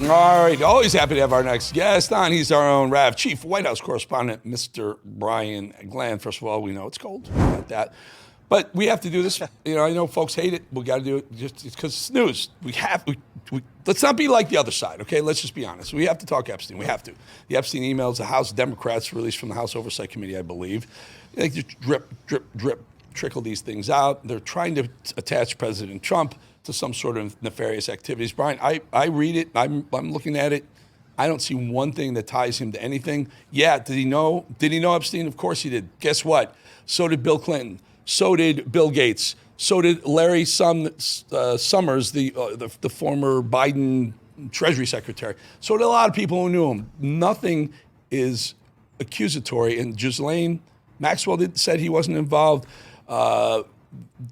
All right, always happy to have our next guest on. He's our own RAV Chief White House correspondent, Mr. Brian Glenn. First of all, we know it's cold, we got that. But we have to do this. You know, I know folks hate it. We got to do it just because it's news. Let's not be like the other side, okay? Let's just be honest. We have to talk Epstein. We have to. The Epstein emails, the House Democrats released from the House Oversight Committee, I believe. They just drip, trickle these things out. They're trying to attach President Trump to some sort of nefarious activities. Brian, I read it. I'm looking at it. I don't see one thing that ties him to anything. Yeah, did he know Epstein? Of course he did. Guess what? So did Bill Clinton. So did Bill Gates. So did Larry Summers, the former Biden Treasury Secretary. So did a lot of people who knew him. Nothing is accusatory. And Ghislaine Maxwell said he wasn't involved.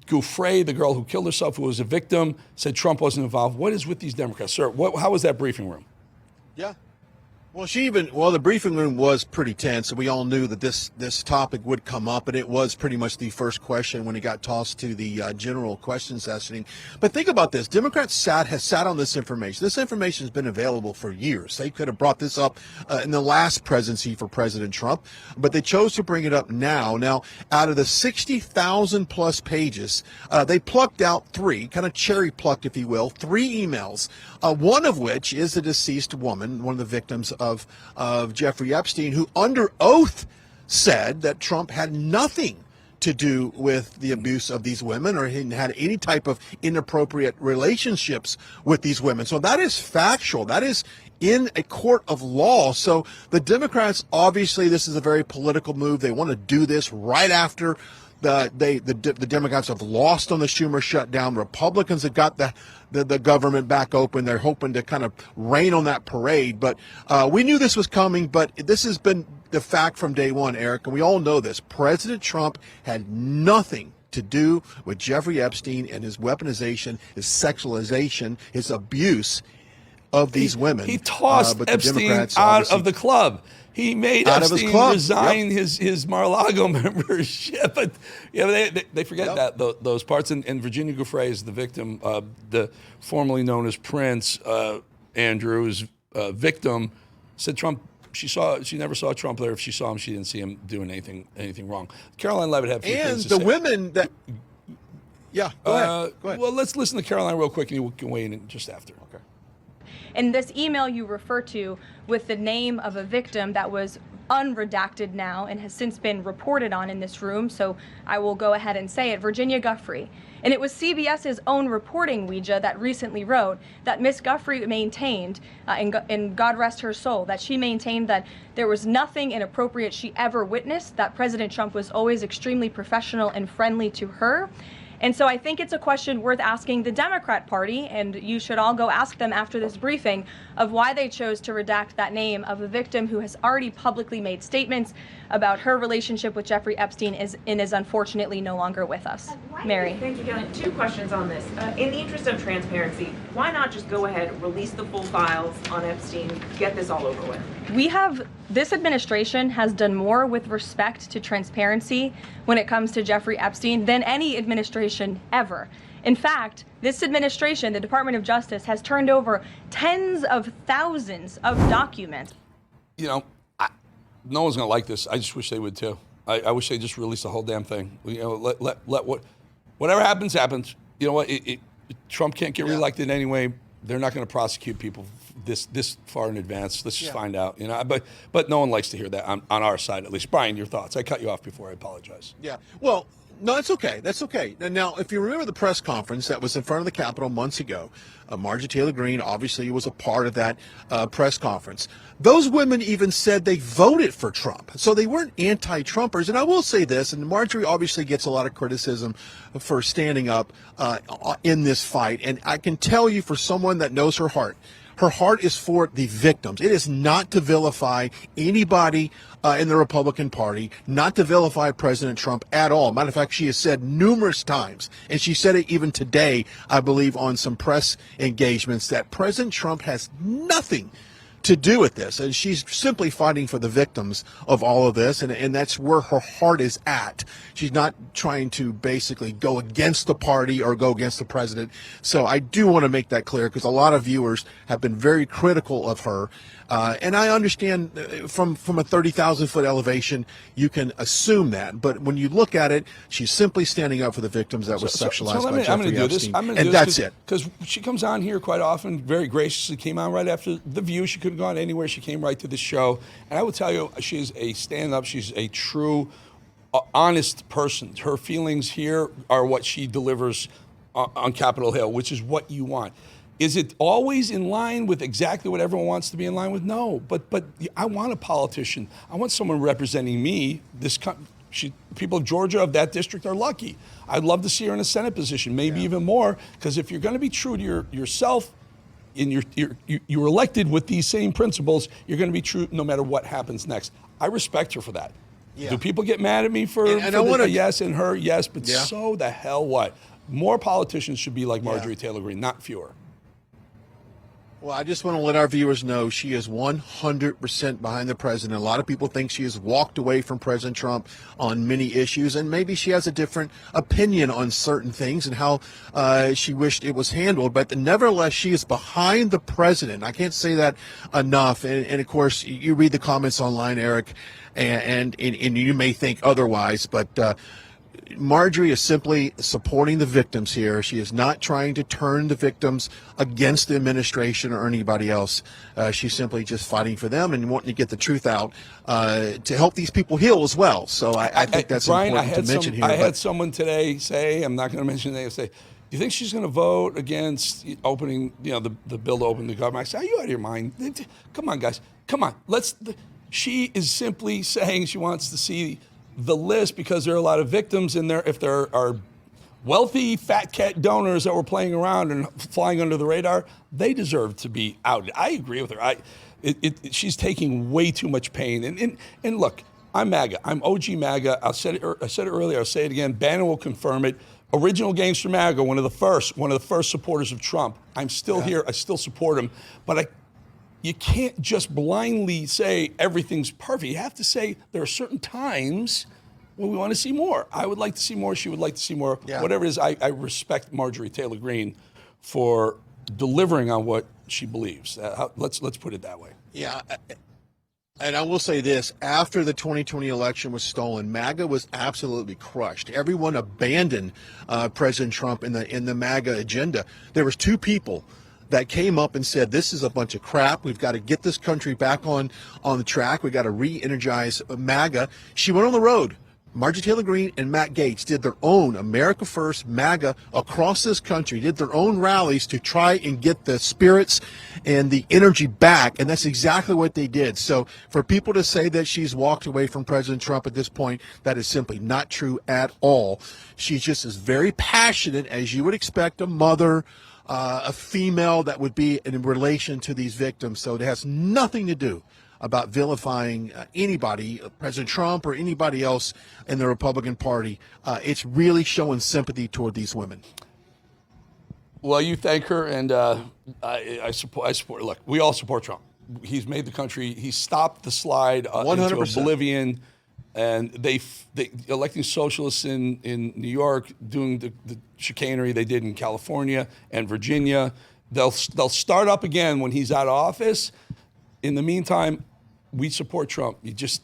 Giuffre, the girl who killed herself, who was a victim, said Trump wasn't involved. What is with these Democrats? Sir, how was that briefing room? Yeah. Well, the briefing room was pretty tense, and we all knew that this topic would come up, and it was pretty much the first question when it got tossed to the general question sessioning. But think about this. Democrats have sat on this information. This information has been available for years. They could have brought this up in the last presidency for President Trump, but they chose to bring it up now. Now, out of the 60,000 plus pages, they plucked out three, kind of cherry plucked, if you will, three emails, one of which is a deceased woman, one of the victims of Jeffrey Epstein, who under oath said that Trump had nothing to do with the abuse of these women or had any type of inappropriate relationships with these women. So that is factual. That is in a court of law. So the Democrats, obviously, this is a very political move. They want to do this right after the Democrats have lost on the Schumer shutdown. Republicans have got the government back open. They're hoping to kind of rain on that parade. But we knew this was coming, but this has been the fact from day one, Eric, and we all know this. President Trump had nothing to do with Jeffrey Epstein and his weaponization, his sexualization, his abuse of these women. He tossed Epstein out of the club. He made Epstein resign his Mar-a-Lago membership. But they forget that those parts. And Virginia Giuffre is the victim. The formerly known as Prince Andrew's victim said Trump. She never saw Trump there. If she saw him, she didn't see him doing anything wrong. Caroline Levitt had a few things to say. And the women that. Yeah, go ahead. Well, let's listen to Caroline real quick, and you can weigh in just after. Okay. And this email you refer to with the name of a victim that was unredacted now and has since been reported on in this room, so I will go ahead and say it, Virginia Giuffre. And it was CBS's own reporting, Ouija, that recently wrote that Miss Giuffre maintained, and God rest her soul, that she maintained that there was nothing inappropriate she ever witnessed, that President Trump was always extremely professional and friendly to her. And so I think it's a question worth asking the Democrat Party, and you should all go ask them after this briefing, of why they chose to redact that name of a victim who has already publicly made statements about her relationship with Jeffrey Epstein and is unfortunately no longer with us. Mary. Thank you, Kelly. Two questions on this. In the interest of transparency, why not just go ahead, release the full files on Epstein, get this all over with? This administration has done more with respect to transparency when it comes to Jeffrey Epstein than any administration ever. In fact, this administration, the Department of Justice, has turned over tens of thousands of documents. You know, no one's going to like this. I just wish they would too. I wish they just release the whole damn thing. You know, let whatever happens, happens. You know what? Trump can't get reelected anyway. They're not going to prosecute people this far in advance. Let's just find out. You know, but no one likes to hear that on our side, at least. Brian, your thoughts? I cut you off before. I apologize. Yeah. Well, no, it's okay. That's okay. And now, if you remember the press conference that was in front of the Capitol months ago, Marjorie Taylor Greene obviously was a part of that press conference. Those women even said they voted for Trump. So they weren't anti-Trumpers. And I will say this, and Marjorie obviously gets a lot of criticism for standing up in this fight. And I can tell you, for someone that knows her heart is for the victims. It is not to vilify anybody in the Republican Party, not to vilify President Trump at all. Matter of fact, she has said numerous times, and she said it even today, I believe, on some press engagements, that President Trump has nothing to do with this. And she's simply fighting for the victims of all of this, and that's where her heart is at. She's not trying to basically go against the party or go against the president. So I do want to make that clear, because a lot of viewers have been very critical of her. And I understand from a 30,000-foot elevation, you can assume that. But when you look at it, she's simply standing up for the victims that was sexualized by Jeffrey Epstein. And that's it. Because she comes on here quite often, very graciously, came on right after The View. She could have gone anywhere. She came right to the show. And I will tell you, she's a stand-up. She's a true, honest person. Her feelings here are what she delivers on Capitol Hill, which is what you want. Is it always in line with exactly what everyone wants to be in line with? No, but I want a politician. I want someone representing me. People of Georgia, of that district, are lucky. I'd love to see her in a Senate position, maybe even more, because if you're going to be true to yourself, and you're elected with these same principles, you're going to be true no matter what happens next. I respect her for that. Yeah. Do people get mad at me for yes, and her, yes, but so the hell what? More politicians should be like Marjorie Taylor Greene, not fewer. Well, I just want to let our viewers know she is 100% behind the president. A lot of people think she has walked away from President Trump on many issues, and maybe she has a different opinion on certain things and how she wished it was handled. But nevertheless, she is behind the president. I can't say that enough. And of course, you read the comments online, Eric, and you may think otherwise, but Marjorie is simply supporting the victims here. She is not trying to turn the victims against the administration or anybody else. She's simply just fighting for them and wanting to get the truth out to help these people heal as well. So I think that's Brian, important to mention here. I had someone today say, I'm not going to mention names, say, do you think she's going to vote against opening, the bill to open the government? I said, are you out of your mind? Come on, guys. Come on. She is simply saying she wants to see the list because there are a lot of victims in there. If there are wealthy fat cat donors that were playing around and flying under the radar, they deserve to be outed. I agree with her. She's taking way too much pain. And look, I'm MAGA. I'm OG MAGA. I said it earlier. I'll say it again. Bannon will confirm it. Original Gangster MAGA, one of the first supporters of Trump. I'm still here. I still support him. But you can't just blindly say everything's perfect. You have to say there are certain times when we want to see more. I would like to see more. She would like to see more. Yeah. Whatever it is, I respect Marjorie Taylor Greene for delivering on what she believes. Let's put it that way. Yeah. And I will say this, after the 2020 election was stolen, MAGA was absolutely crushed. Everyone abandoned President Trump in the MAGA agenda. There was two people that came up and said, this is a bunch of crap. We've got to get this country back on the track. We've got to re-energize MAGA. She went on the road. Marjorie Taylor Greene and Matt Gaetz did their own America First MAGA across this country, did their own rallies to try and get the spirits and the energy back, and that's exactly what they did. So for people to say that she's walked away from President Trump at this point, that is simply not true at all. She just is very passionate, as you would expect a mother, a female that would be in relation to these victims. So it has nothing to do about vilifying anybody, President Trump or anybody else in the Republican Party. It's really showing sympathy toward these women. Well, you thank her, and I support. Look, we all support Trump. He's made the country. He stopped the slide into oblivion. And they electing socialists in New York, doing the chicanery they did in California and Virginia. They'll start up again when he's out of office. In the meantime, we support Trump. You just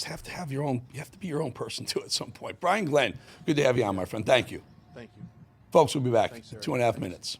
have to have your own. You have to be your own person too at some point. Brian Glenn, good to have you on, my friend. Thank you. Thank you, folks. We'll be back. Thanks, 2.5 minutes.